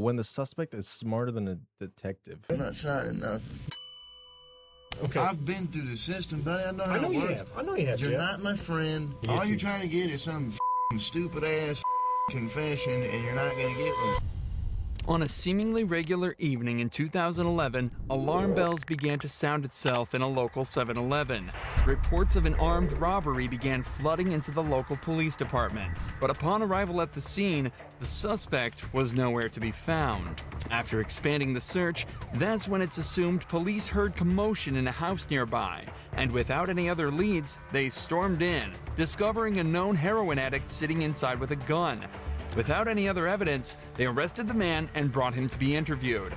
when the suspect is smarter than a detective. I'm not signing nothing. Okay. I've been through the system, buddy. I know how I know it you works. have. I know you have. You're Jeff. not my friend. Yes, All you're you- trying to get is some stupid ass confession, and you're not gonna get one. On a seemingly regular evening in 2011, alarm bells began to sound itself in a local 7-Eleven. Reports of an armed robbery began flooding into the local police department. But upon arrival at the scene, the suspect was nowhere to be found. After expanding the search, that's when it's assumed police heard commotion in a house nearby. And without any other leads, they stormed in, discovering a known heroin addict sitting inside with a gun. Without any other evidence, they arrested the man and brought him to be interviewed.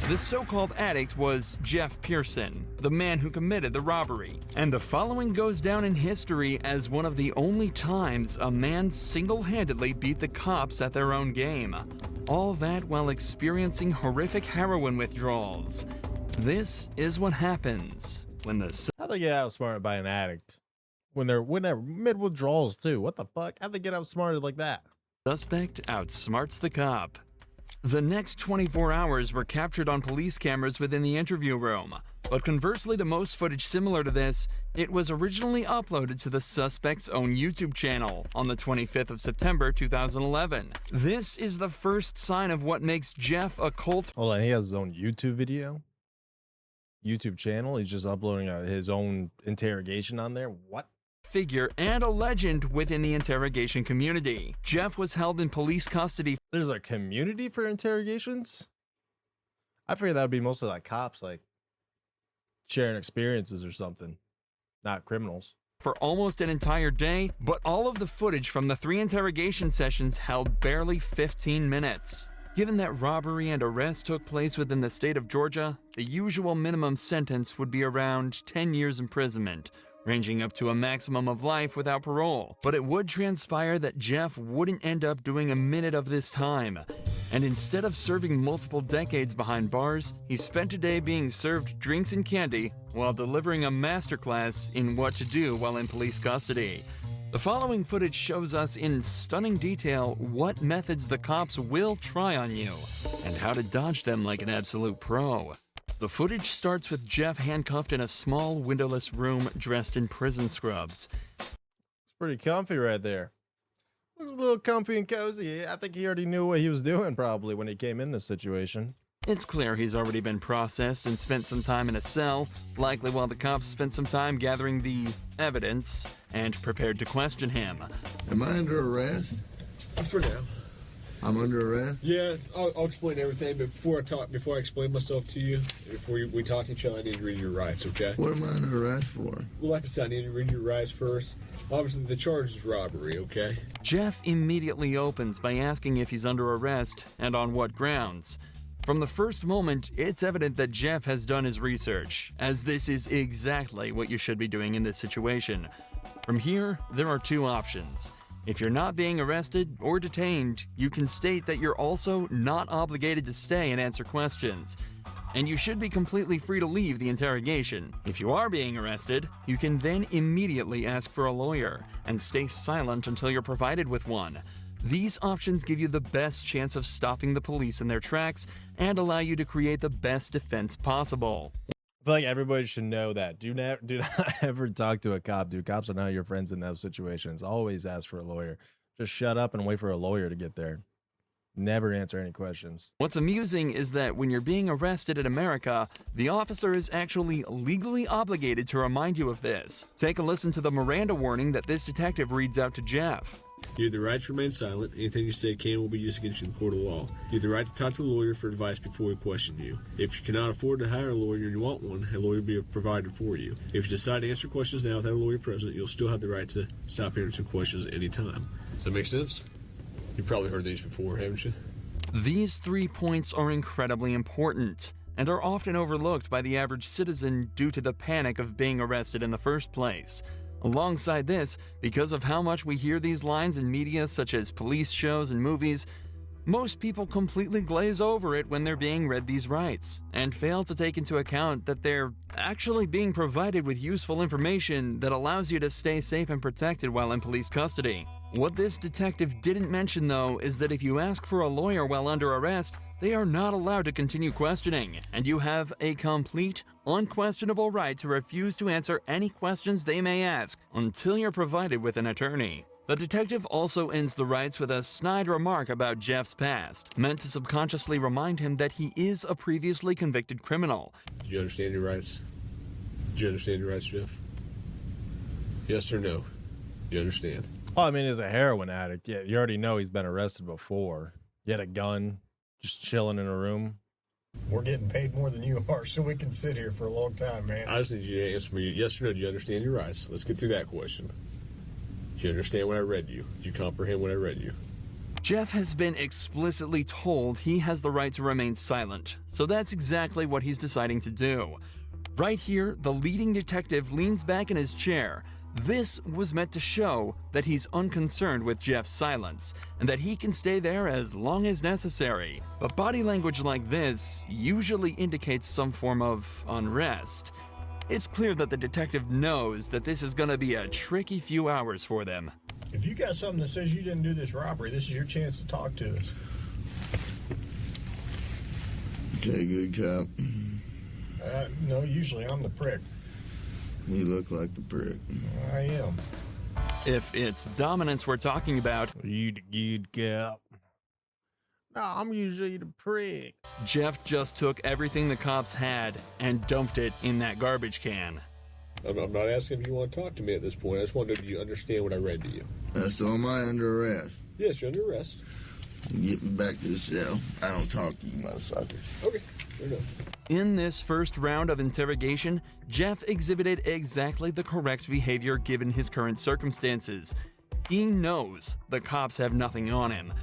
This so-called addict was Jeff Pearson, the man who committed the robbery. And the following goes down in history as one of the only times a man single-handedly beat the cops at their own game. All that while experiencing horrific heroin withdrawals. This is what happens when the... How'd they get outsmarted by an addict? When they're mid withdrawals too. What the fuck? How'd they get outsmarted like that? Suspect outsmarts the cop. The next 24 hours were captured on police cameras within the interview room. But conversely to most footage similar to this, it was originally uploaded to the suspect's own YouTube channel on the 25th of September 2011. This is the first sign of what makes Jeff a cult. Hold on, he has his own YouTube video? YouTube channel? He's just uploading his own interrogation on there? What? Figure and a legend within the interrogation community. Jeff was held in police custody. There's a community for interrogations? I figured that would be mostly like cops, like sharing experiences or something, not criminals. For almost an entire day, but all of the footage from the 3 interrogation sessions held barely 15 minutes. Given that robbery and arrest took place within the state of Georgia, the usual minimum sentence would be around 10 years imprisonment, ranging up to a maximum of life without parole. But it would transpire that Jeff wouldn't end up doing a minute of this time. And instead of serving multiple decades behind bars, he spent a day being served drinks and candy while delivering a masterclass in what to do while in police custody. The following footage shows us in stunning detail what methods the cops will try on you and how to dodge them like an absolute pro. The footage starts with Jeff handcuffed in a small windowless room dressed in prison scrubs. It's pretty comfy right there. Looks a little comfy and cozy. I think he already knew what he was doing probably when he came in this situation. It's clear he's already been processed and spent some time in a cell, likely while the cops spent some time gathering the evidence and prepared to question him. Am I under arrest? For now. I'm under arrest? Yeah, I'll explain everything, but before I explain myself to you, before we talk to each other, I need to read your rights, okay? What am I under arrest for? Well, like I said, I need to read your rights first. Obviously, the charge is robbery, okay? Jeff immediately opens by asking if he's under arrest and on what grounds. From the first moment, it's evident that Jeff has done his research, as this is exactly what you should be doing in this situation. From here, there are 2 options. If you're not being arrested or detained, you can state that you're also not obligated to stay and answer questions. And you should be completely free to leave the interrogation. If you are being arrested, you can then immediately ask for a lawyer and stay silent until you're provided with one. These options give you the best chance of stopping the police in their tracks and allow you to create the best defense possible. I feel like everybody should know that. Do not ever talk to a cop, dude. Cops are not your friends in those situations. Always ask for a lawyer. Just shut up and wait for a lawyer to get there. Never answer any questions. What's amusing is that when you're being arrested in America, the officer is actually legally obligated to remind you of this. Take a listen to the Miranda warning that this detective reads out to Jeff. You have the right to remain silent. Anything you say can will be used against you in the court of law. You have the right to talk to the lawyer for advice before we question you. If you cannot afford to hire a lawyer and you want one, a lawyer will be provided for you. If you decide to answer questions now without a lawyer present, you'll still have the right to stop answering questions at any time. Does that make sense? You've probably heard these before, haven't you? These 3 points are incredibly important and are often overlooked by the average citizen due to the panic of being arrested in the first place. Alongside this, because of how much we hear these lines in media such as police shows and movies, most people completely glaze over it when they're being read these rights, and fail to take into account that they're actually being provided with useful information that allows you to stay safe and protected while in police custody. What this detective didn't mention though is that if you ask for a lawyer while under arrest, they are not allowed to continue questioning, and you have a complete, unquestionable right to refuse to answer any questions they may ask until you're provided with an attorney. The detective also ends the rights with a snide remark about Jeff's past, meant to subconsciously remind him that he is a previously convicted criminal. Do you understand your rights? Do you understand your rights, Jeff? Yes or no? You understand? Oh, I mean, he's a heroin addict. Yeah, you already know he's been arrested before. He had a gun, just chilling in a room. We're getting paid more than you are, so we can sit here for a long time, man. I just need you to answer me yes or no. Do you understand your rights? Let's get through that question. Do you understand what I read you? Do you comprehend what I read you? Jeff has been explicitly told he has the right to remain silent, so that's exactly what he's deciding to do. Right here, the leading detective leans back in his chair. This was meant to show that he's unconcerned with Jeff's silence, and that he can stay there as long as necessary. But body language like this usually indicates some form of unrest. It's clear that the detective knows that this is gonna be a tricky few hours for them. If you got something that says you didn't do this robbery, this is your chance to talk to us. Okay, good cop. No, usually I'm the prick. You look like the prick. I am. If it's dominance we're talking about, You the good cop. No, I'm usually the prick. Jeff just took everything the cops had and dumped it in that garbage can. I'm not asking if you want to talk to me at this point. I just want to know, do you understand what I read to you? That's all my under arrest. Yes, you're under arrest. Get me back to the cell. I don't talk to you motherfuckers. Okay, fair enough. In this first round of interrogation, Jeff exhibited exactly the correct behavior given his current circumstances. He knows the cops have nothing on him.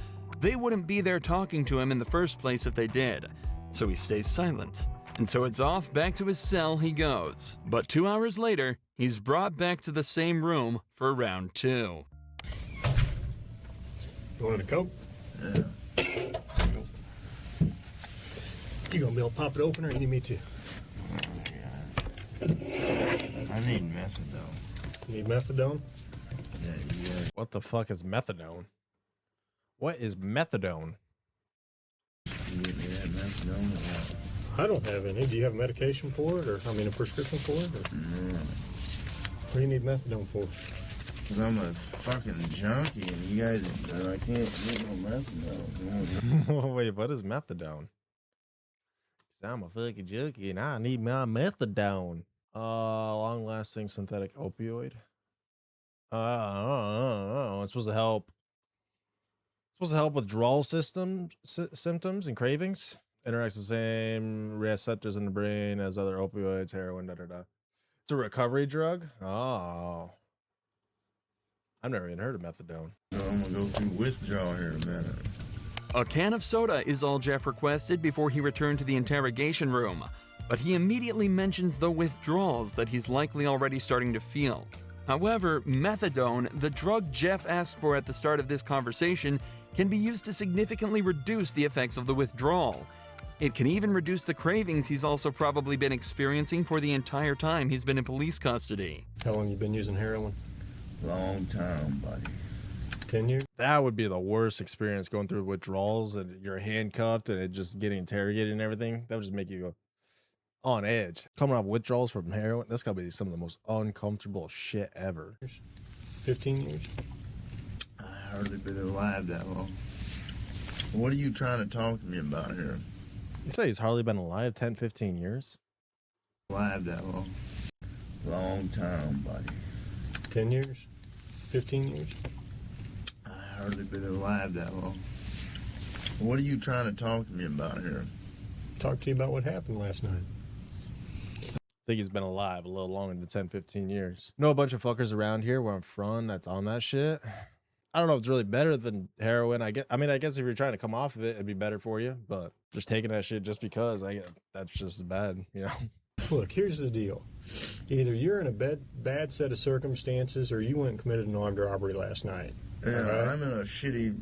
They wouldn't be there talking to him in the first place if they did, so he stays silent. And so it's off back to his cell he goes. But 2 hours later, he's brought back to the same room for round 2. You wanted a Coke? Yeah. You gonna be able to pop it open, or you need me to? I need methadone. You need methadone? Yeah. What the fuck is methadone? What is methadone? You get me that methadone or what? I don't have any. Do you have medication for it, or a prescription for it? Or? No. What do you need methadone for? Cause I'm a fucking junkie and you guys, I can't get no methadone. Wait, what is methadone? 'Cause I'm a fucking junkie and I need my methadone. Long-lasting synthetic opioid. It's supposed to help. It's supposed to help withdrawal symptoms and cravings. Interacts the same receptors in the brain as other opioids, heroin, It's a recovery drug. Oh. I've never even heard of methadone. So I'm gonna go through withdrawal here in a minute. A can of soda is all Jeff requested before he returned to the interrogation room, but he immediately mentions the withdrawals that he's likely already starting to feel. However, methadone, the drug Jeff asked for at the start of this conversation, can be used to significantly reduce the effects of the withdrawal. It can even reduce the cravings he's also probably been experiencing for the entire time he's been in police custody. How long you been using heroin? Long time, buddy. 10 years? That would be the worst experience, going through withdrawals and you're handcuffed and it just getting interrogated and everything. That would just make you go on edge. Coming off withdrawals from heroin, that's gotta be some of the most uncomfortable shit ever. 15 years? I hardly been alive that long. What are you trying to talk to me about here? You say he's hardly been alive 10, 15 years? Alive that long? Long time, buddy. 10 years? 15 years? I hardly been alive that long. What are you trying to talk to me about here? Talk to you about what happened last night. I think he's been alive a little longer than 10, 15 years. Know a bunch of fuckers around here where I'm from that's on that shit. I don't know if it's really better than heroin. I guess if you're trying to come off of it, it'd be better for you. But just taking that shit just because, that's just bad, you know? Look, here's the deal. Either you're in a bad set of circumstances or you went and committed an armed robbery last night. Yeah, right? I'm in a shitty,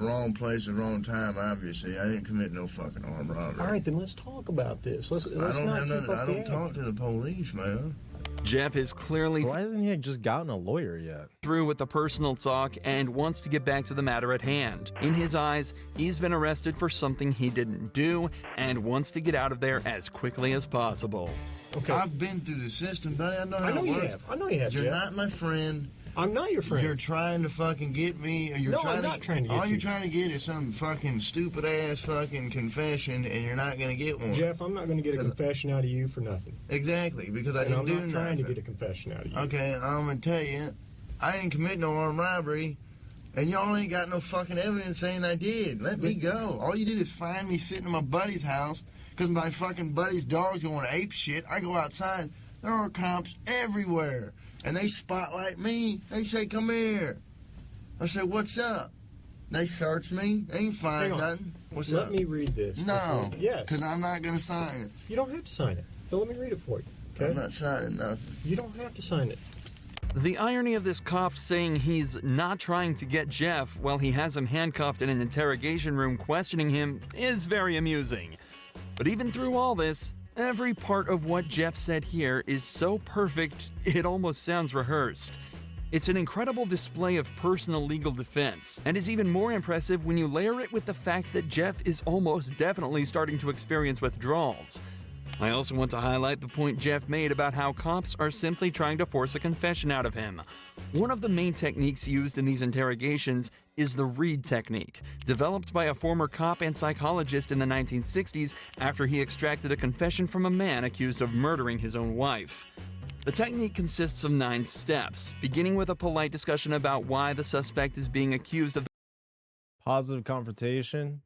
wrong place at the wrong time, obviously. I didn't commit no fucking armed robbery. All right, then let's talk about this. Let's I don't not have keep nothing. up I the don't talk to the police, man. Jeff is clearly Why hasn't he just gotten a lawyer yet? through with the personal talk and wants to get back to the matter at hand. In his eyes, he's been arrested for something he didn't do and wants to get out of there as quickly as possible. Okay. I've been through the system, buddy. I know how I know it you works. have. I know you have, You're Jeff. not my friend. I'm not your friend. You're trying to fucking get me. Or you're No, trying I'm not trying to get all you. you're trying to get is some fucking stupid ass fucking confession, and you're not gonna get one. Jeff, I'm not going to get a confession out of you for nothing. Exactly, because I And didn't I'm do not trying nothing. to get a confession out of you. Okay, I'm gonna tell you, I didn't commit no armed robbery, and y'all ain't got no fucking evidence saying I did. Let me go. All you did is find me sitting in my buddy's house because my fucking buddy's dog's going ape shit. I go outside, there are cops everywhere, and they spotlight me. They say, "Come here." I say, "What's up?" They search me. They ain't find Hang on. nothing. What's Let up? me read this. No, Okay. Yes. because I'm not gonna sign it. You don't have to sign it. But let me read it for you. Okay? I'm not signing nothing. You don't have to sign it. The irony of this cop saying he's not trying to get Jeff while he has him handcuffed in an interrogation room questioning him is very amusing. But even through all this, every part of what Jeff said here is so perfect it almost sounds rehearsed. It's an incredible display of personal legal defense, and is even more impressive when you layer it with the fact that Jeff is almost definitely starting to experience withdrawals. I also want to highlight the point Jeff made about how cops are simply trying to force a confession out of him. One of the main techniques used in these interrogations is the Reed technique, developed by a former cop and psychologist in the 1960s after he extracted a confession from a man accused of murdering his own wife. The technique consists of 9 steps, beginning with a polite discussion about why the suspect is being accused of Positive confrontation.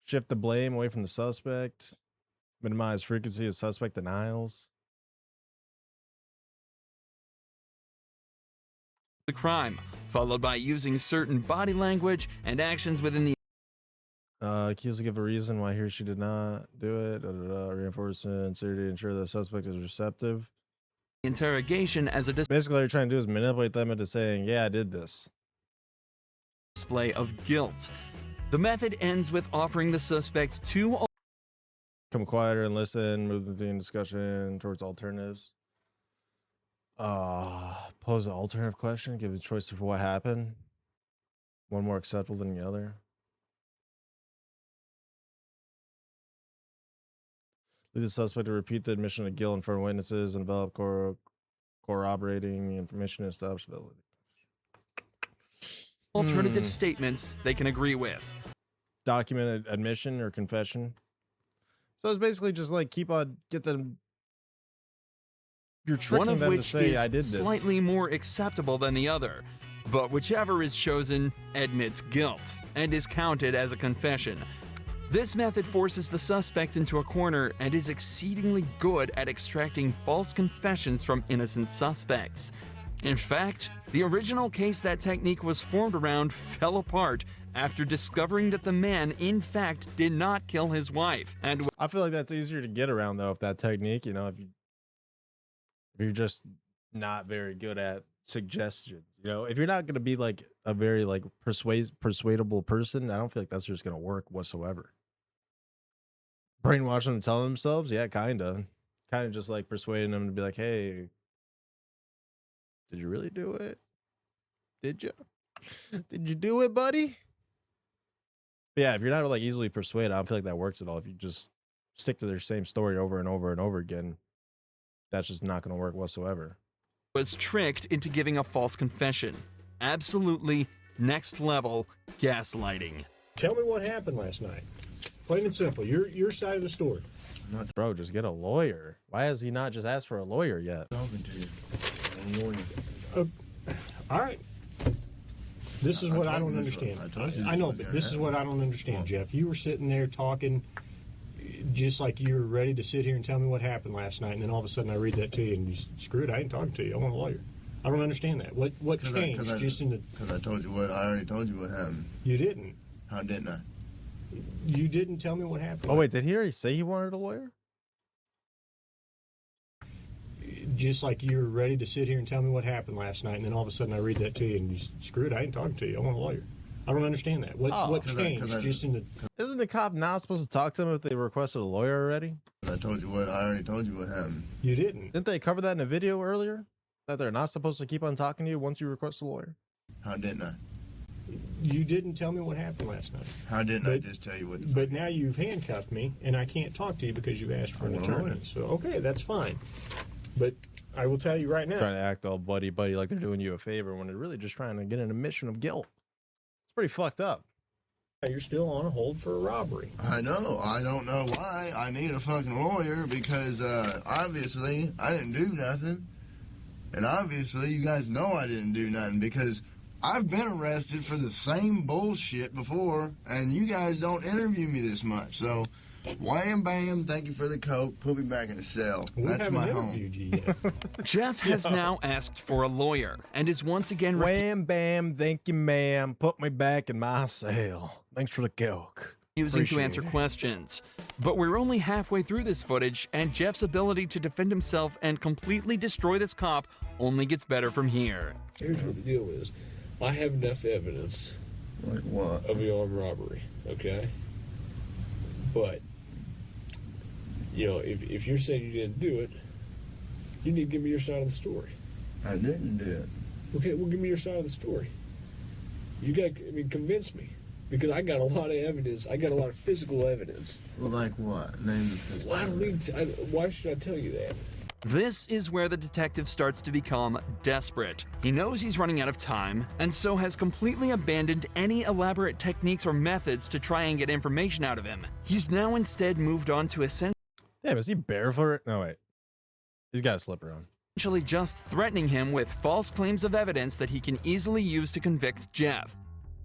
Shift the blame away from the suspect. Minimize frequency of suspect denials. the crime, followed by using certain body language and actions within the Accused to give a reason why he or she did not do it. Reinforce sincerity, ensure the suspect is receptive. interrogation as a Basically, what you're trying to do is manipulate them into saying, yeah, I did this. display of guilt. The method ends with offering the suspect 2 Come quieter and listen, move the theme discussion towards alternatives. Pose an alternative question, give a choice for what happened. One more acceptable than the other. Lead the suspect to repeat the admission of guilt in front of witnesses and develop corroborating the information and establish validity. alternative statements they can agree with. Documented admission or confession. So it's basically just like get them. You're One tricking of them to which say, is I did this. slightly more acceptable than the other, but whichever is chosen admits guilt and is counted as a confession. This method forces the suspect into a corner and is exceedingly good at extracting false confessions from innocent suspects. In fact, the original case that technique was formed around fell apart after discovering that the man, in fact, did not kill his wife. And I feel like that's easier to get around though, if that technique, if you're just not very good at suggestion, if you're not going to be like a very like persuadable person, I don't feel like that's just going to work whatsoever. Brainwash them to tell themselves, yeah, kind of just like persuading them to be like, hey, did you really do it? Did you do it, buddy? But yeah, if you're not like easily persuaded, I don't feel like that works at all. If you just stick to their same story over and over and over again, that's just not going to work whatsoever. was tricked into giving a false confession. Absolutely next level gaslighting. Tell me what happened last night. Plain and simple. Your side of the story. Bro, just get a lawyer. Why has he not just asked for a lawyer yet? Talking to you. I'm a lawyer. All right. This is what I don't told you this understand. one. I told you I this know, one, but yeah. this is what I don't understand, What? Jeff. You were sitting there talking just like you were ready to sit here and tell me what happened last night, and then all of a sudden I read that to you, and you screw it, I ain't talking to you. I want a lawyer. I don't understand that. What changed just in the... Because I told you I already told you what happened. You didn't. How didn't I? You didn't tell me what happened. Oh, wait, did he already say he wanted a lawyer? Just like you were ready to sit here and tell me what happened last night, and then all of a sudden I read that to you, and you screw it, I ain't talking to you. I want a lawyer. I don't understand that. What Oh, changed just in the... Isn't the cop not supposed to talk to him if they requested a lawyer already? I already told you what happened. You didn't. Didn't they cover that in a video earlier? That they're not supposed to keep on talking to you once you request a lawyer? How didn't I? You didn't tell me what happened last night. How didn't I just tell you what? But now you've handcuffed me, and I can't talk to you because you asked for an attorney. So, okay, that's fine. But I will tell you right now. Trying to act all buddy-buddy like they're doing you a favor when they're really just trying to get an admission of guilt. It's pretty fucked up. You're still on a hold for a robbery. I know. I don't know why. I need a fucking lawyer because obviously I didn't do nothing. And obviously you guys know I didn't do nothing because I've been arrested for the same bullshit before and you guys don't interview me this much. So, wham bam, thank you for the coke, put me back in the cell. That's my home. You yet. Jeff has now asked for a lawyer and is once again Wham bam, thank you ma'am, put me back in my cell. Thanks for the coke. refusing to Appreciate answer it. questions. But we're only halfway through this footage, and Jeff's ability to defend himself and completely destroy this cop only gets better from here. Here's what the deal is. I have enough evidence Like what? of the armed robbery, okay? But, you know, if you're saying you didn't do it, you need to give me your side of the story. I didn't do it. Okay, well, give me your side of the story. You got, I mean, convince me. Because I got a lot of evidence. I got a lot of physical evidence. Well, like what? Name the physical. Well, I don't need to, why should I tell you that? This is where the detective starts to become desperate. He knows he's running out of time, and so has completely abandoned any elaborate techniques or methods to try and get information out of him. He's now instead moved on to essentially Damn, is he barefoot? No, wait. He's got a slipper on. just threatening him with false claims of evidence that he can easily use to convict Jeff.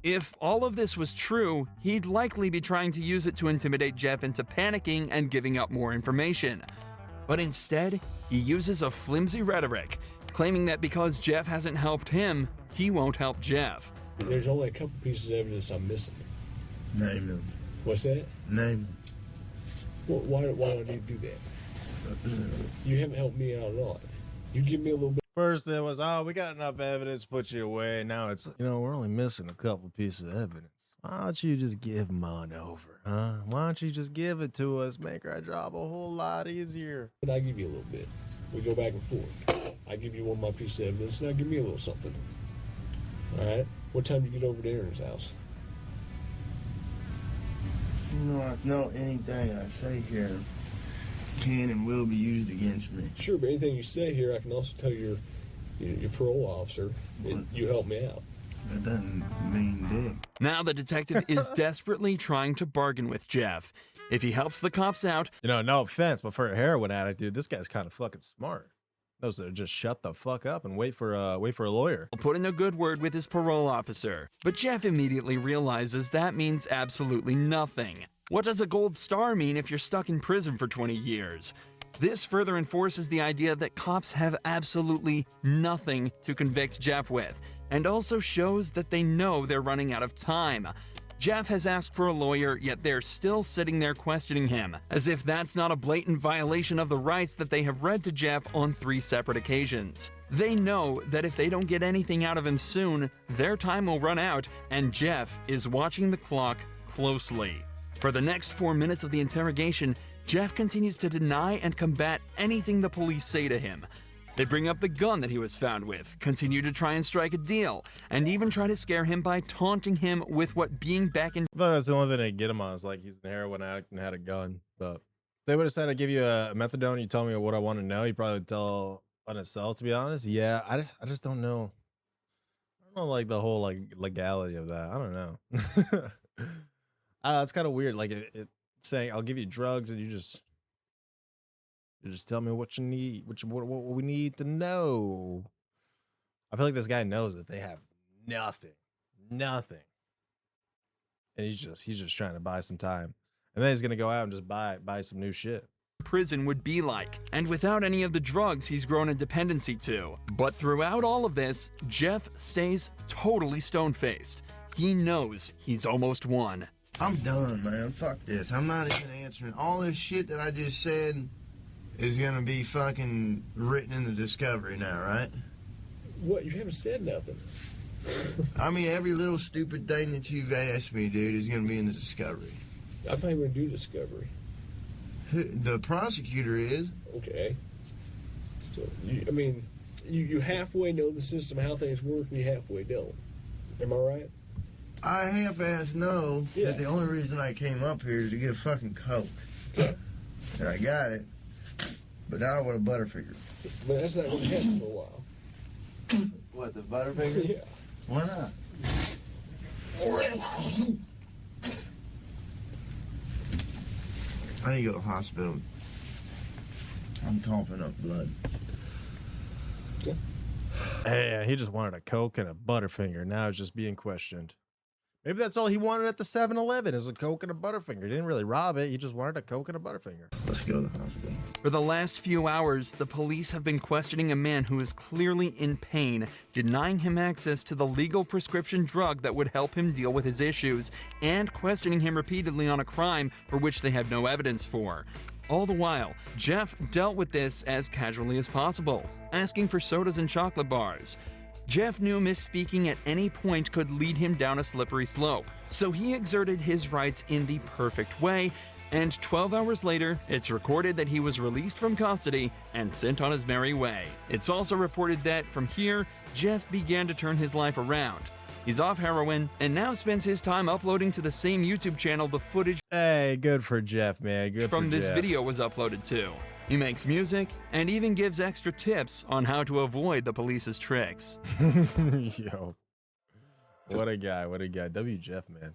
If all of this was true, he'd likely be trying to use it to intimidate Jeff into panicking and giving up more information. But instead, he uses a flimsy rhetoric, claiming that because Jeff hasn't helped him, he won't help Jeff. There's only a couple pieces of evidence I'm missing. Name them. What's that? Name Well, why do I need to do that? You haven't helped me out at all. You give me a little bit. First it was, oh, we got enough evidence to put you away. Now it's, you know, we're only missing a couple pieces of evidence. Why don't you just give them on over, huh? Why don't you just give it to us? Make our job a whole lot easier. But I give you a little bit. We go back and forth. I give you one of my pieces of evidence, now give me a little something. All right? What time do you get over to Aaron's house? You know anything I say here can and will be used against me. Sure, but anything you say here, I can also tell your parole officer that you help me out. That doesn't mean dick. Now the detective is desperately trying to bargain with Jeff. If he helps the cops out, You know, no offense, but for a heroin addict, dude, this guy's kind of fucking smart. Knows to just shut the fuck up and wait for a lawyer. he'll put in a good word with his parole officer. But Jeff immediately realizes that means absolutely nothing. What does a gold star mean if you're stuck in prison for 20 years? This further enforces the idea that cops have absolutely nothing to convict Jeff with, and also shows that they know they're running out of time. Jeff has asked for a lawyer, yet they're still sitting there questioning him, as if that's not a blatant violation of the rights that they have read to Jeff on 3 separate occasions. They know that if they don't get anything out of him soon, their time will run out, and Jeff is watching the clock closely. For the next 4 minutes of the interrogation, Jeff continues to deny and combat anything the police say to him. They bring up the gun that he was found with, continue to try and strike a deal, and even try to scare him by taunting him with what being back in But that's the only thing they get him on is like he's a heroin addict and had a gun. But if they would have said, I give you a methadone, you tell me what I want to know, you probably would tell on itself, to be honest. Yeah, I just don't know. I don't know, like, the whole, like, legality of that. I don't know. It's kind of weird. Like, it saying, I'll give you drugs and you just tell me what you need, what we need to know. I feel like this guy knows that they have nothing, and he's just trying to buy some time, and then he's gonna go out and just buy some new shit. prison would be like, and without any of the drugs he's grown a dependency to. But throughout all of this, Jeff stays totally stone-faced. He knows he's almost won. I'm done, man. Fuck this. I'm not even answering. All this shit that I just said is gonna be fucking written in the discovery now, right? What? You haven't said nothing. I mean, every little stupid thing that you've asked me, dude, is gonna be in the discovery. I'm not even going to do discovery. The prosecutor is. Okay. So, you halfway know the system, how things work, and you halfway don't. Am I right? I half-ass know Yeah. that the only reason I came up here is to get a fucking Coke. Okay. And I got it. But now I want a Butterfinger. But that's not going to happen for a while. What, the Butterfinger? Yeah. Why not? I need to go to the hospital. I'm coughing up blood. Hey, he just wanted a Coke and a Butterfinger. Now it's just being questioned. Maybe that's all he wanted at the 7-Eleven is a Coke and a Butterfinger. He didn't really rob it. He just wanted a Coke and a Butterfinger. Let's go to the hospital. For the last few hours, the police have been questioning a man who is clearly in pain, denying him access to the legal prescription drug that would help him deal with his issues, and questioning him repeatedly on a crime for which they have no evidence for. All the while, Jeff dealt with this as casually as possible, asking for sodas and chocolate bars. Jeff knew misspeaking at any point could lead him down a slippery slope, so he exerted his rights in the perfect way, and 12 hours later, it's recorded that he was released from custody and sent on his merry way. It's also reported that from here, Jeff began to turn his life around. He's off heroin and now spends his time uploading to the same YouTube channel the footage Hey, good for Jeff, man. Good from for this Jeff. video was uploaded to. He makes music and even gives extra tips on how to avoid the police's tricks. Yo. What a guy. What a guy. W. Jeff, man.